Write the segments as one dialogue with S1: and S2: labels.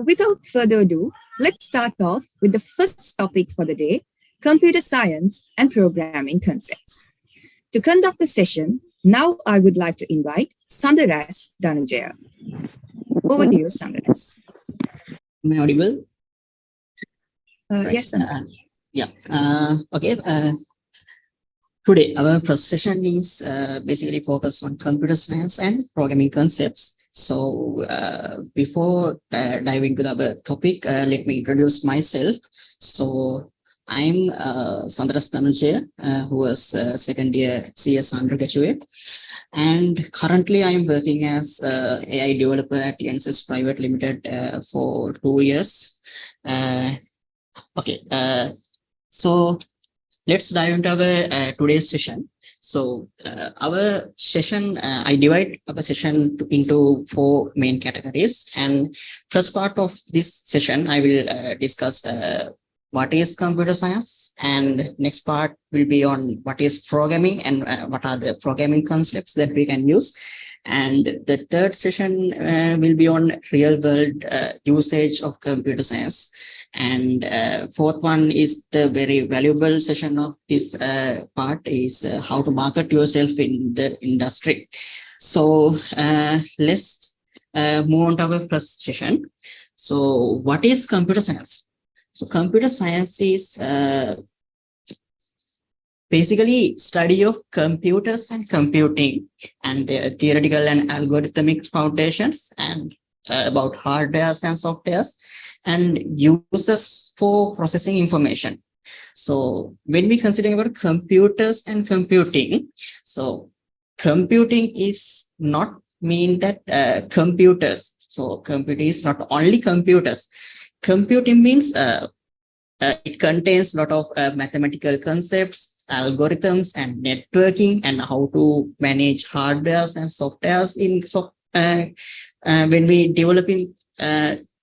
S1: So without further ado, let's start off with the first topic for the day, computer science and programming concepts. To conduct the session, now I would like to invite Sandaras Dhananjaya. Over to you, Sandaras.
S2: Am I audible?
S1: Right. Yes, Sandaras.
S2: Okay. Today, our first session is basically focused on computer science and programming concepts. So before diving into the topic, let me introduce myself. So I'm Sandaras Dhananjaya, who was second year CS undergraduate. And currently I'm working as AI developer at NSS Private Limited for 2 years. So let's dive into our today's session. So our session, I divide our session into 4 main categories. And first part of this session, I will discuss what is computer science, and next part will be on what is programming and what are the programming concepts that we can use. And the third session will be on real world usage of computer science. And fourth one is the very valuable session of this part is how to market yourself in the industry. So let's move on to our first session. So what is computer science? So computer science is basically study of computers and computing and their theoretical and algorithmic foundations, and about hardwares and softwares and uses for processing information. So when we consider about computers and computing, so computing is not mean that computers. So computing is not only computers. Computing means it contains a lot of mathematical concepts, algorithms, and networking, and how to manage hardwares and softwares in when we develop in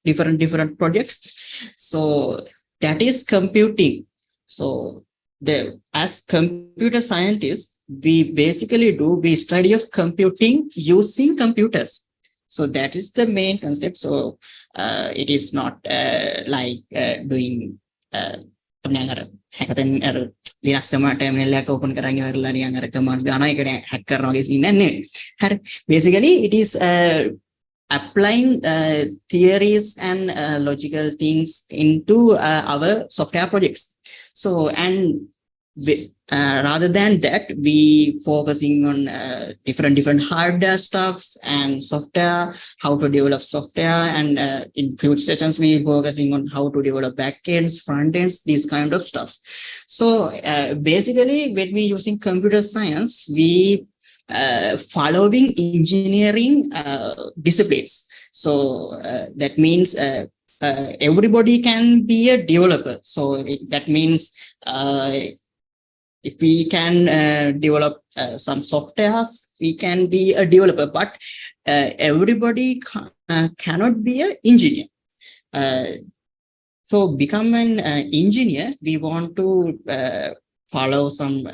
S2: different projects. So that is computing. So as computer scientists, we study of computing using computers. So that is the main concept. So it is not like doing Linux command terminal එක open කරගෙන ඉවරලා නිකන් අර commands ගානවා ඒක hack කරනවා වගේ scene නෑ. හරි. Basically it is applying theories and logical things into our software projects. So and rather than that, we focusing on different hardware stuffs and software, how to develop software, and in future sessions we focusing on how to develop backends, front ends, these kind of stuffs. So basically when we using computer science, we following engineering disciplines. So that means everybody can be a developer. So that means if we can develop some softwares, we can be a developer, but everybody cannot be an engineer. So become an engineer, we want to follow some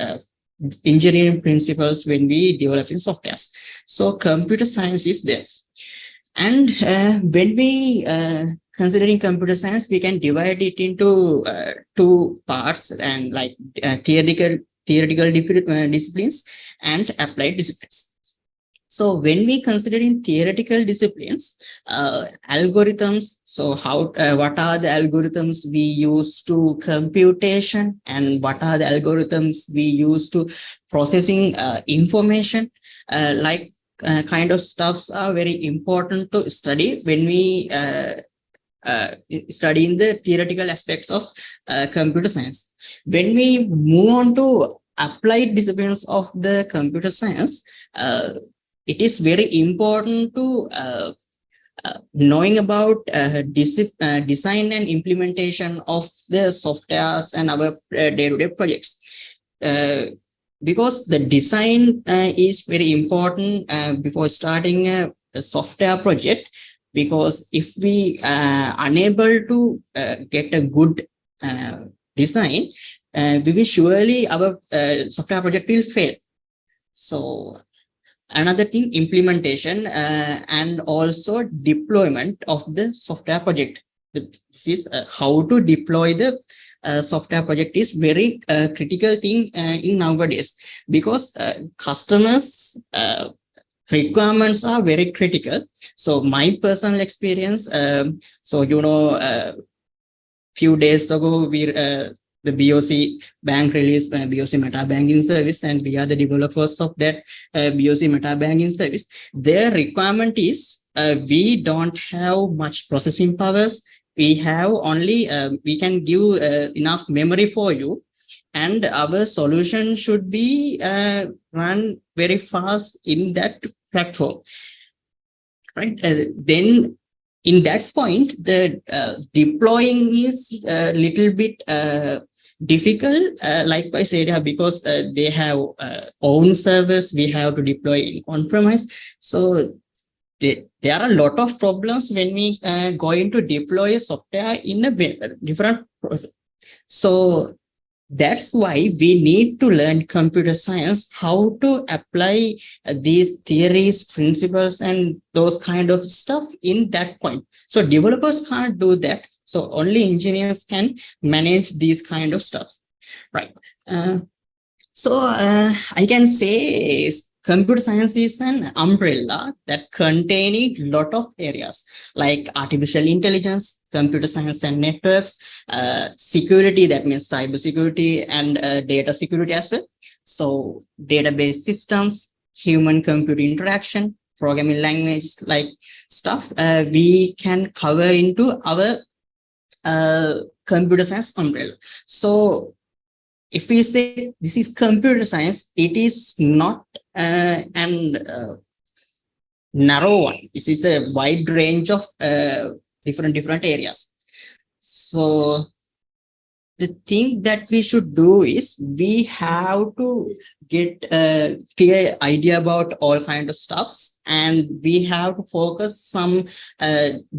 S2: engineering principles when we develop in softwares. So computer science is there. And when we considering computer science, we can divide it into 2 parts, and like theoretical disciplines and applied disciplines. So when we consider in theoretical disciplines, algorithms, so what are the algorithms we use to computation, and what are the algorithms we use to processing information, like kind of stuffs are very important to study when we studying the theoretical aspects of computer science. When we move on to applied disciplines of the computer science, it is very important to knowing about design and implementation of the softwares and our day-to-day projects. Because the design is very important before starting a software project. Because if we unable to get a good design, we will surely our software project will fail. So Another thing, implementation and also deployment of the software project. This is how to deploy the software project is very critical thing in nowadays, because customers requirements are very critical. So my personal experience, few days ago, the BOC bank released BOC Meta Banking Service, and we are the developers of that BOC Meta Banking Service. Their requirement is we don't have much processing powers. We have only we can give enough memory for you, and our solution should be run very fast in that platform. Right? Then in that point, the deploying is a little bit difficult, likewise area, because they have own servers. We have to deploy in on-premise. So there are a lot of problems when we going to deploy software in a different process. So that's why we need to learn computer science, how to apply these theories, principles, and those kind of stuff in that point. So developers can't do that. So only engineers can manage these kind of stuff, right? I can say computer science is an umbrella that containing a lot of areas like artificial intelligence, computer science and networks, security, that means cyber security, and data security as well. So database systems, human computer interaction, programming language like stuff we can cover into our computer science umbrella. So if we say this is computer science, it is not an narrow one. This is a wide range of different areas. So the thing that we should do is we have to get a clear idea about all kind of stuffs, and we have to focus some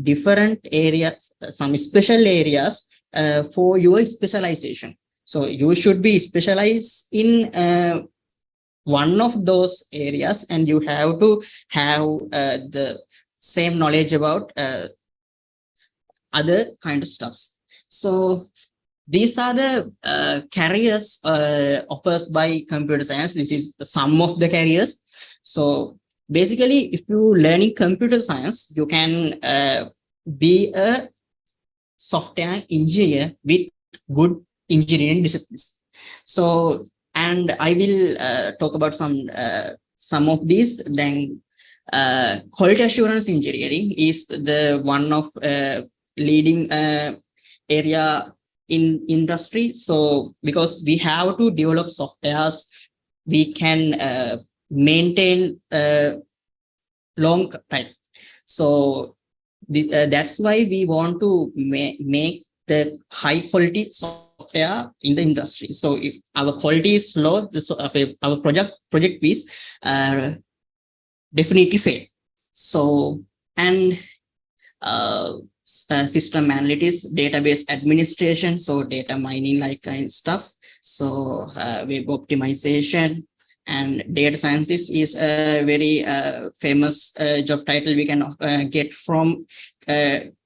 S2: different areas, some special areas for your specialization. So you should be specialized in one of those areas, and you have to have the same knowledge about other kind of stuffs. So these are the careers offers by computer science. This is some of the careers. So basically, if you learning computer science, you can be a software engineer with good engineering disciplines. So, and I will talk about some of these. Then quality assurance engineering is the one of leading area in industry. So because we have to develop softwares, we can maintain long time. So that's why we want to make the high quality software in the industry. So if our quality is low, our project is definitely fail. So, and system analytics, database administration, so data mining like kind of stuff. So web optimization, and data scientist is a very famous job title we can get from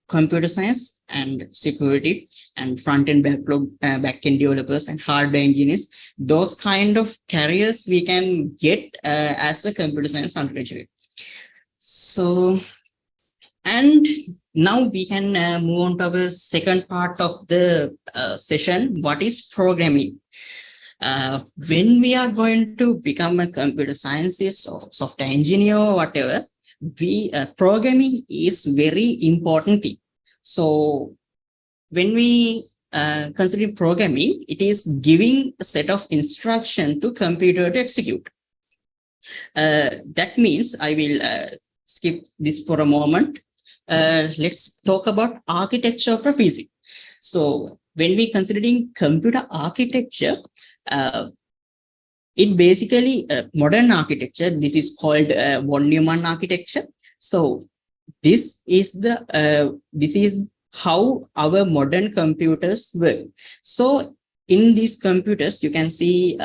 S2: computer science, and security, and front-end back-end developers, and hardware engineers. Those kind of careers we can get as a computer science undergraduate. So, and now we can move on to our second part of the session. What is programming? When we are going to become a computer scientist or software engineer or whatever, programming is very important thing. So when we consider programming, it is giving a set of instruction to computer to execute. That means I will skip this for a moment. Let's talk about architecture of a PC. So when we considering computer architecture, it basically modern architecture. This is called von Neumann architecture. So this is how our modern computers work. So in these computers, you can see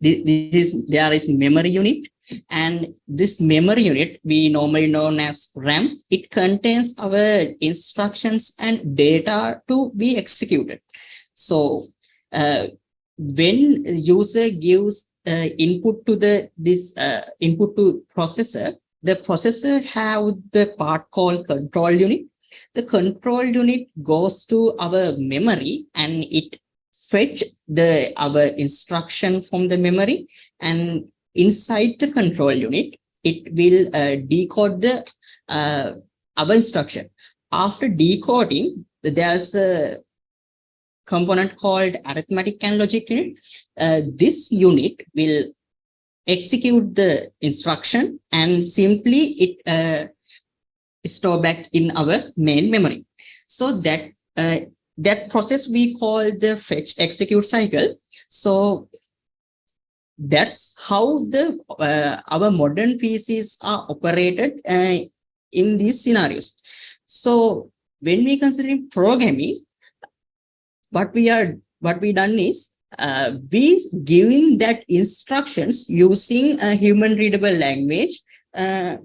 S2: there is memory unit, And this memory unit, we normally known as RAM, it contains our instructions and data to be executed. So when user gives input to this input to processor, the processor have the part called control unit. The control unit goes to our memory and it fetch our instruction from the memory, and inside the control unit it will decode our instruction. After decoding, there's a component called arithmetic and logic unit. This unit will execute the instruction and simply it store back in our main memory. So that process we call the fetch execute cycle. So that's how the our modern PCs are operated in these scenarios. So when we consider programming, what we done is we giving that instructions using a human readable language to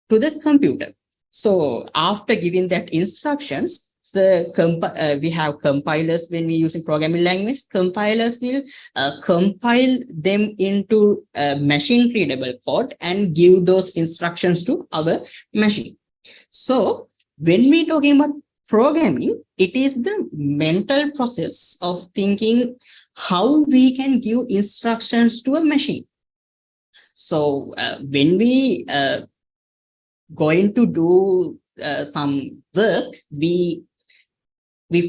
S2: the computer. So after giving that instructions, we have compilers. When we using programming language, compilers will compile them into machine readable code and give those instructions to our machine. So when we talking about programming, it is the mental process of thinking how we can give instructions to a machine. So when we going to do some work, we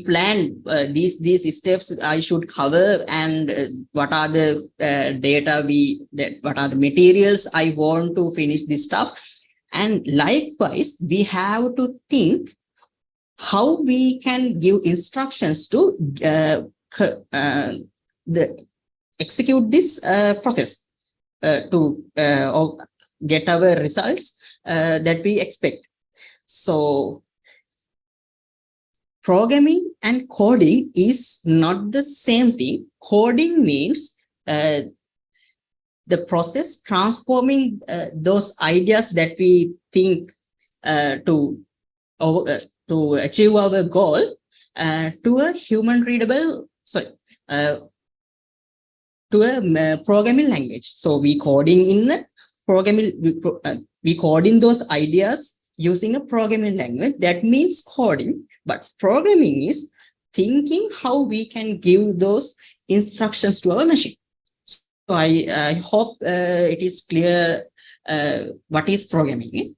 S2: plan these steps I should cover, and what are the data what are the materials I want to finish this stuff. And likewise, we have to think how we can give instructions to execute this process to get our results that we expect. So programming and coding is not the same thing. Coding means the process transforming those ideas that we think to achieve our goal to a human readable, to a programming language. So we coding in programming, we coding those ideas using a programming language. That means coding, but programming is thinking how we can give those instructions to our machine. So I hope it is clear what is programming.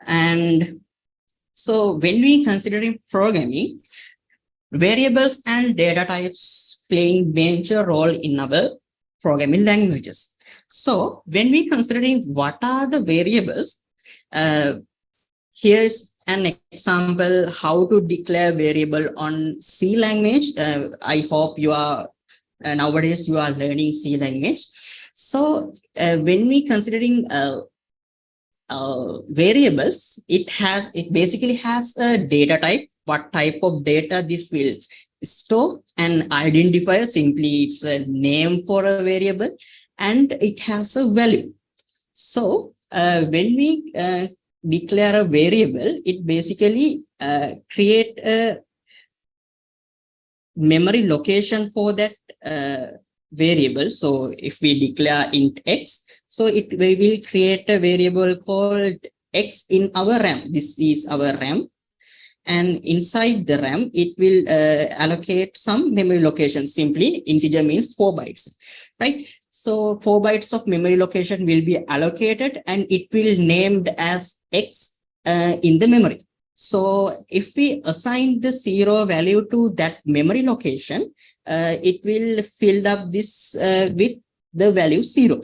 S2: And so when we considering programming, variables and data types playing major role in our programming languages. So when we considering what are the variables, here's an example how to declare variable on C language. I hope you are nowadays you are learning C language. So when we considering variables, it basically has a data type, what type of data this will store, and identifier, simply it's a name for a variable, and it has a value. So when we declare a variable, it basically create a memory location for that variable. So if we declare int x, so we will create a variable called x in our RAM. This is our RAM, and inside the RAM it will allocate some memory location. Simply integer means 4 bytes, right? So 4 bytes of memory location will be allocated, and it will named as x in the memory. So if we assign the 0 value to that memory location, it will fill up this with the value 0.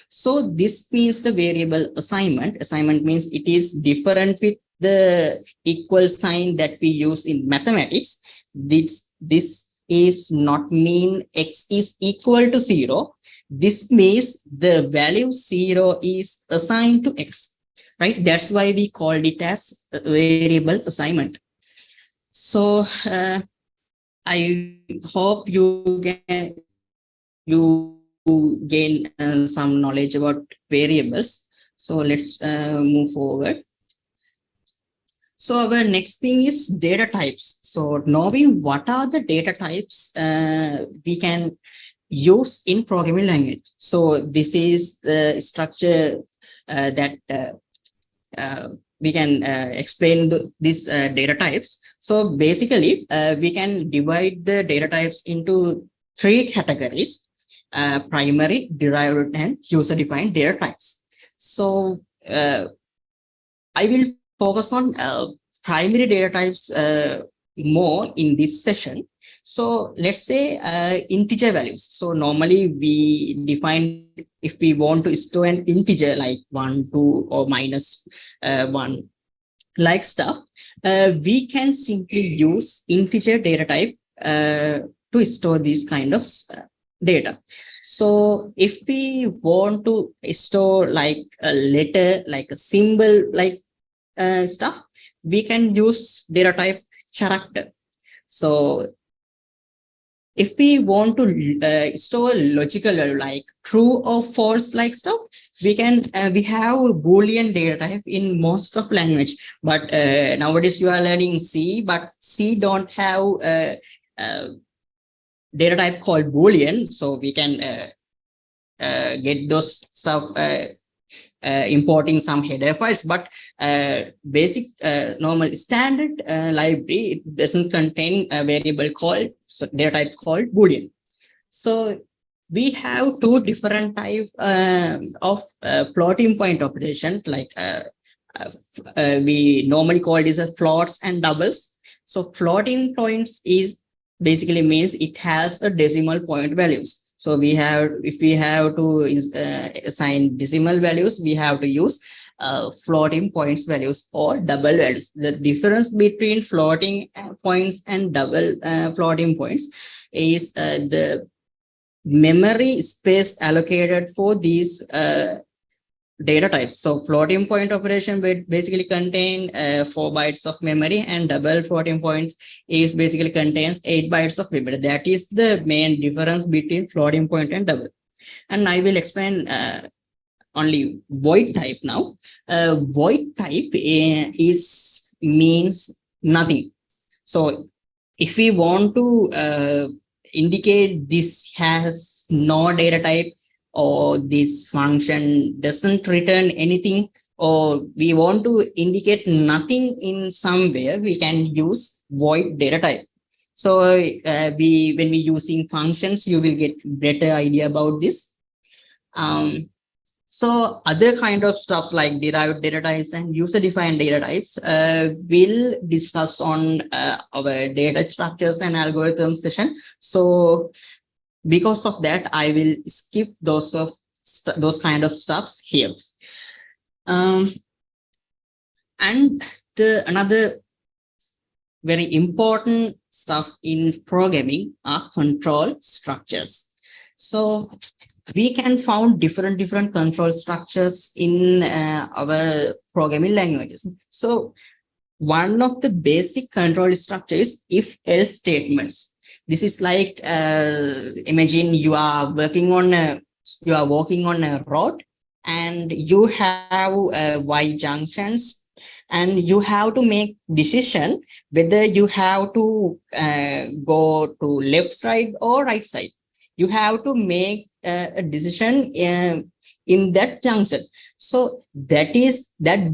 S2: So this means the variable assignment. Assignment means it is different with the equal sign that we use in mathematics. This is not mean x is equal to 0. This means the value 0 is assigned to x, right? That's why we called it as variable assignment. So I hope you gain some knowledge about variables. So let's move forward. So our next thing is data types. So knowing what are the data types we can use in programming language. So this is the structure that we can explain these data types. So basically, we can divide the data types into three categories: primary, derived, and user-defined data types. So I will focus on primary data types more in this session. So let's say integer values. So normally we define, if we want to store an integer like 1, 2, or minus 1, like stuff, we can simply use integer data type to store these kind of data. So if we want to store like a letter, like a symbol, like stuff, we can use data type character. So if we want to store logical value like true or false, like stuff, we can we have Boolean data type in most of language. But nowadays you are learning C, but C don't have data type called Boolean. So we can get those stuff importing some header files, but basic normal standard library, it doesn't contain a variable called, so data type called Boolean. So we have two different type of floating point operation, like we normally call this as floats and doubles. So floating points is basically means it has a decimal point values. So we have, if we have to assign decimal values, we have to use floating points values or double values. The difference between floating points and double floating points is the memory space allocated for these data types. So floating point operation will basically contain 4 bytes of memory, and double floating points is basically contains 8 bytes of memory. That is the main difference between floating point and double. And I will explain only void type now. Void type is means nothing. So if we want to indicate this has no data type, or this function doesn't return anything, or we want to indicate nothing in somewhere, we can use void data type. So when we using functions, you will get better idea about this. So other kind of stuff like derived data types and user-defined data types we'll discuss on our data structures and algorithms session. So because of that, I will skip those kind of stuffs here. And another very important stuff in programming are control structures. So we can found different control structures in our programming languages. So one of the basic control structures is if-else statements. This is like imagine you are walking on a road, and you have Y junctions, and you have to make decision whether you have to go to left side or right side. You have to make a decision in that junction. So that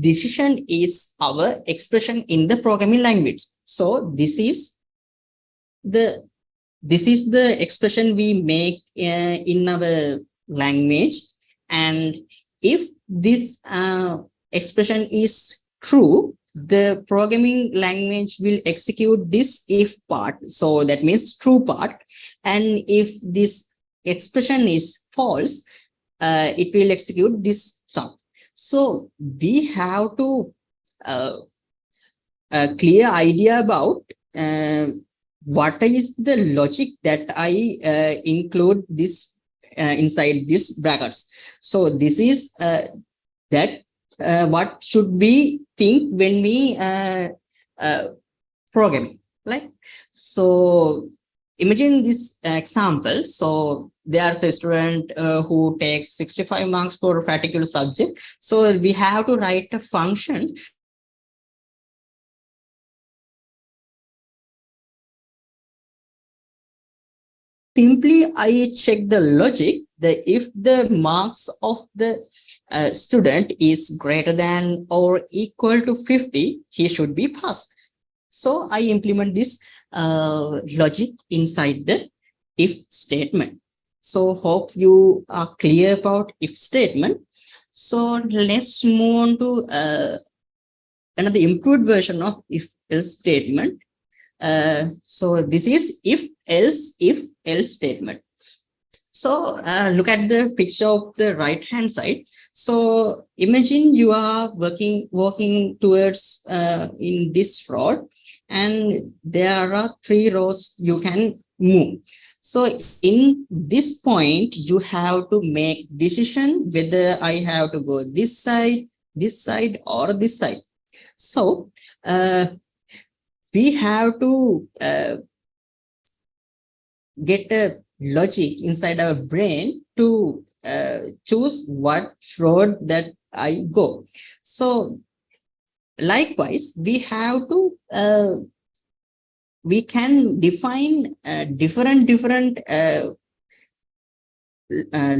S2: decision is our expression in the programming language. So this is the expression we make in our language. And if this expression is true, the programming language will execute this if part. So that means true part. And if this expression is false, it will execute this sum. So we have to a clear idea about what is the logic that I include this inside this brackets. So this is that what should we think when we program, like. So imagine this example. So there's a student who takes 65 marks for a particular subject. So we have to write a function simply I check the logic that if the marks of the student is greater than or equal to 50, he should be passed. So I implement this logic inside the if statement. So hope you are clear about if statement. So let's move on to another improved version of if else statement. So this is if else statement. So look at the picture of the right hand side. So imagine you are walking towards in this road, and there are 3 rows you can move. So in this point, you have to make decision whether I have to go this side, or this side. So we have to get a logic inside our brain to choose what road that I go. So likewise, we have to we can define different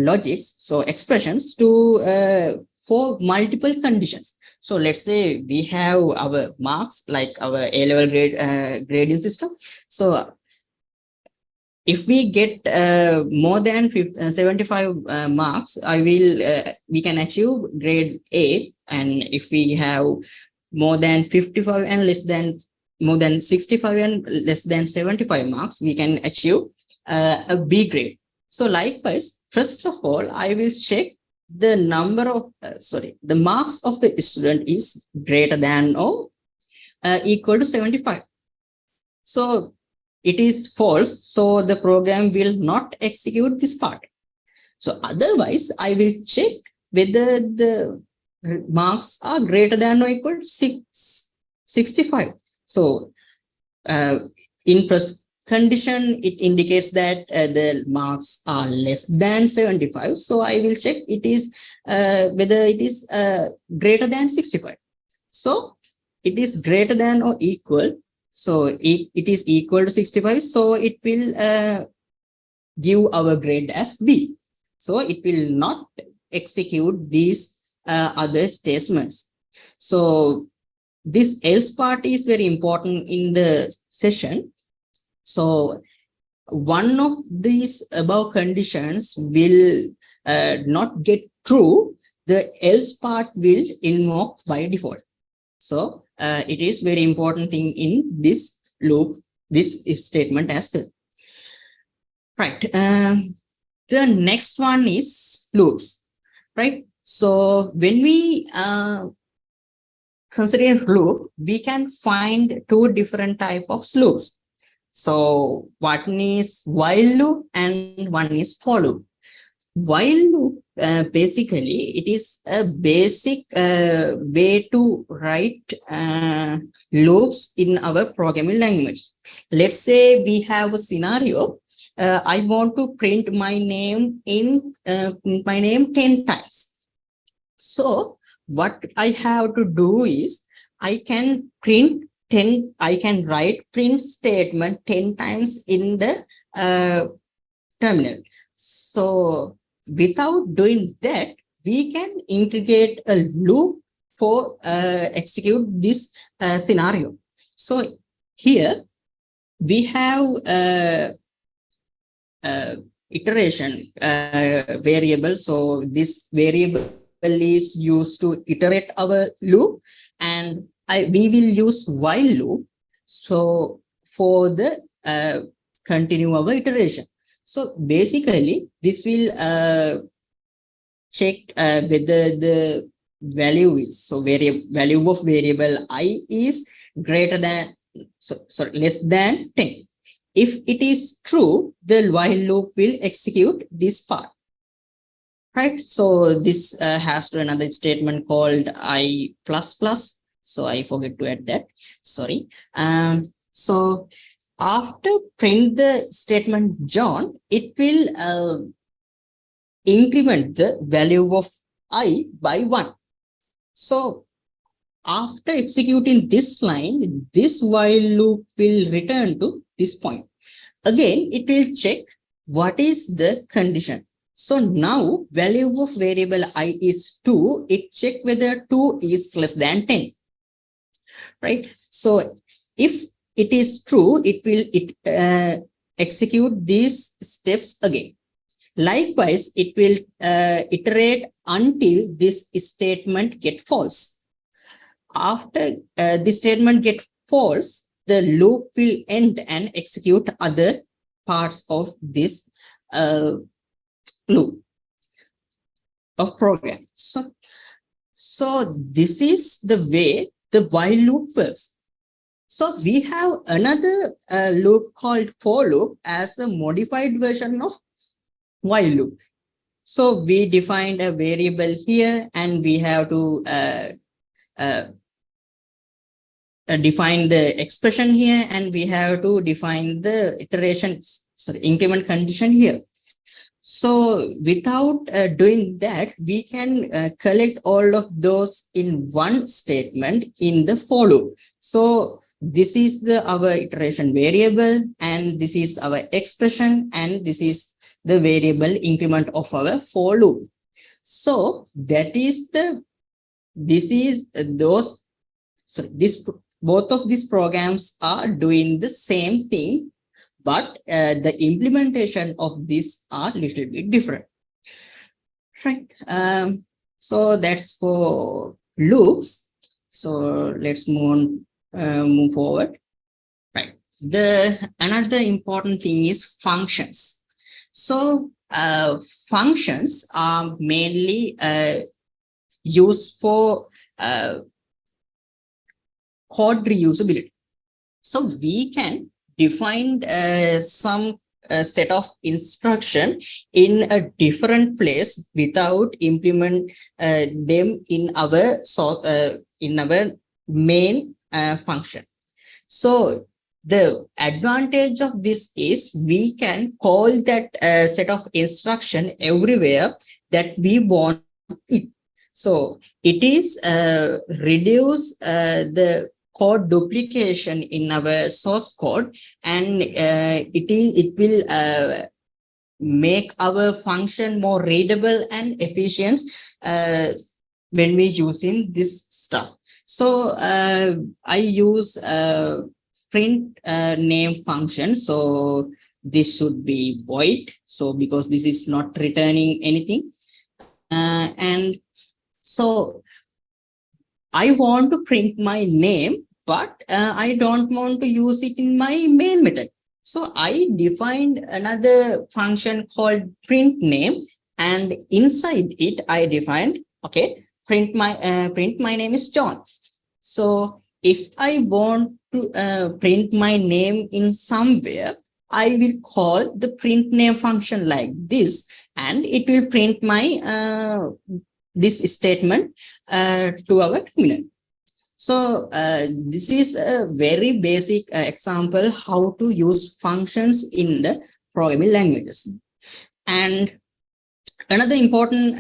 S2: logics, so expressions to for multiple conditions. So let's say we have our marks like our A-level grading system. So if we get more than 75 marks, we can achieve grade A. And if we have more than 55 and less than more than 65 and less than 75 marks, we can achieve a B grade. So likewise, first of all, I will check the number of the marks of the student is greater than or equal to 75. So it is false, so the program will not execute this part. So otherwise, I will check whether the marks are greater than or equal to 65. So in first condition, it indicates that the marks are less than 75. So I will check it is whether it is greater than 65. So it is greater than or equal. So it is equal to 65. So it will give our grade as B. So it will not execute these other statements. So this else part is very important in the session. So one of these above conditions will not get true. The else part will invoke by default. So it is very important thing in this loop, this if statement as well. Right. The next one is loops. Right. So when we consider loop, we can find 2 different type of loops. So one is while loop and one is for loop. While loop, basically, it is a basic way to write loops in our programming language. Let's say we have a scenario. I want to print my name 10 times. So what I have to do is I can write print statement 10 times in the terminal. So without doing that, we can integrate a loop for execute this scenario. So here we have iteration variable. So this variable is used to iterate our loop, and we will use while loop so for the continue our iteration. So basically this will check whether the value is value of variable I is greater than less than 10. If it is true, the while loop will execute this part. Right. So this has to another statement called I plus plus. So I forget to add that. Sorry. So After print the statement John, it will increment the value of I by 1. So after executing this line, this while loop will return to this point. Again, it will check what is the condition. So now value of variable I is 2. It check whether 2 is less than 10. Right? So if it is true, it will execute these steps again. Likewise, it will iterate until this statement get false. After this statement get false, the loop will end and execute other parts of this loop of program. So this is the way the while loop works. So we have another loop called for loop as a modified version of while loop. So we defined a variable here, and we have to define the expression here, and we have to define the increment condition here. So without doing that, we can collect all of those in one statement in the for loop. So this is our iteration variable, and this is our expression, and this is the variable increment of our for loop. So that is both of these programs are doing the same thing, but the implementation of this are little bit different. Right. So that's for loops. So let's move forward. Right. Another important thing is functions. So functions are mainly used for code reusability. So we can define some set of instruction in a different place without implement them in our main function. So the advantage of this is we can call that set of instruction everywhere that we want it. So it is reduce the code duplication in our source code, and it will make our function more readable and efficient when we using this stuff. So I use print name function. So this should be void. So because this is not returning anything, and so I want to print my name, but I don't want to use it in my main method. So I defined another function called print name, and inside it I defined, okay, print my name is John. So if I want to print my name in somewhere, I will call the print name function like this, and it will print my this statement to our terminal. So this is a very basic example how to use functions in the programming languages. And another important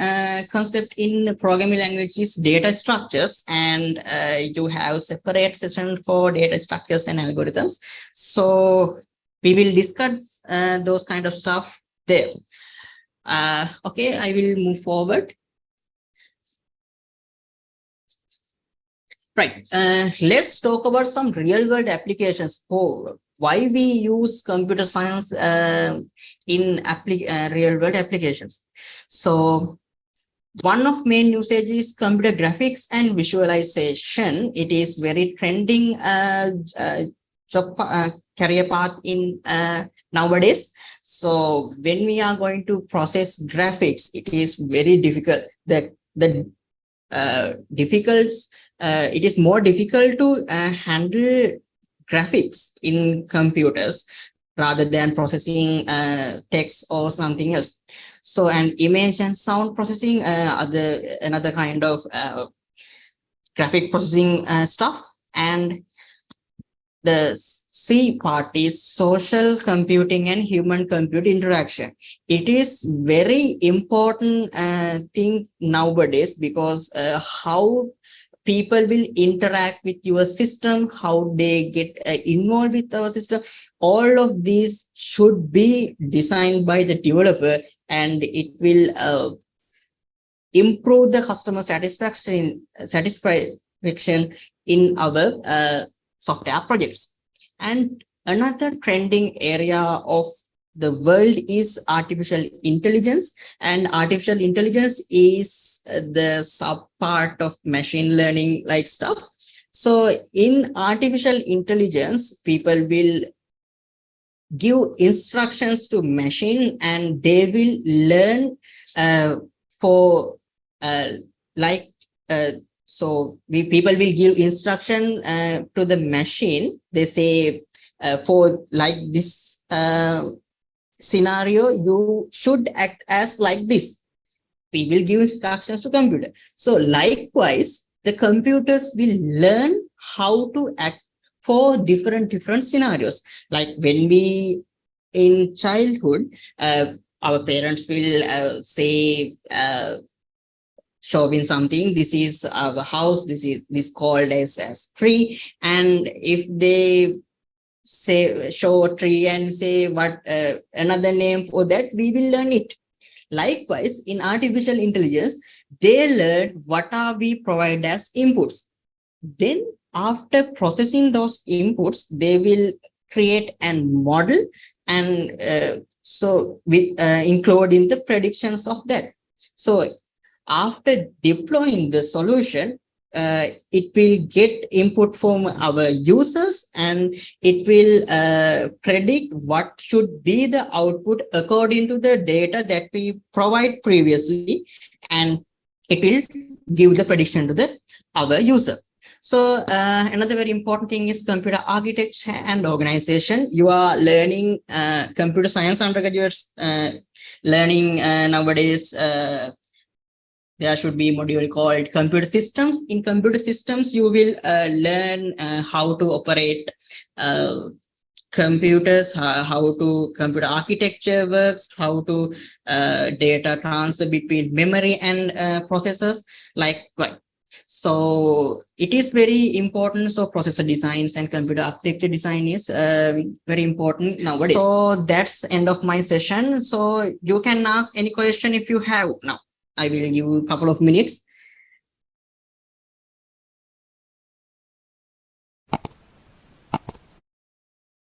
S2: concept in programming language is data structures, and you have separate session for data structures and algorithms. So we will discuss those kind of stuff there. Okay, I will move forward. Right. Let's talk about some real world applications for why we use computer science in real world applications. So one of main usage is computer graphics and visualization. It is very trending job career path in nowadays. So when we are going to process graphics, it is very difficult. It is more difficult to handle graphics in computers rather than processing text or something else. So, and image and sound processing, another kind of graphic processing stuff. And the C part is social computing and human computer interaction. It is very important thing nowadays, because how people will interact with your system, how they get involved with our system, all of these should be designed by the developer, and it will improve the customer satisfaction in our software projects. And another trending area of the world is artificial intelligence, and artificial intelligence is the sub part of machine learning like stuff. So in artificial intelligence, people will give instructions to machine, and they will learn for like so people will give instruction to the machine. They say for like this scenario, you should act as like this. We will give instructions to computer. So likewise, the computers will learn how to act for different scenarios. Like when we in childhood, our parents will say showing something, this is our house, this called as tree, and if they say show a tree and say what another name for that, we will learn it. Likewise, in artificial intelligence, they learn what are we provide as inputs. Then after processing those inputs, they will create a model, and so with including the predictions of that. So after deploying the solution, it will get input from our users, and it will predict what should be the output according to the data that we provide previously, and it will give the prediction to the our user. So another very important thing is computer architecture and organization. You are learning computer science undergraduates learning nowadays. There should be a module called computer systems. In computer systems, you will learn how to operate computers, how to computer architecture works, how to data transfer between memory and processors, like what. So it is very important. So processor designs and computer architecture design is very important nowadays. So that's end of my session. So you can ask any question if you have now. I will give you a couple of minutes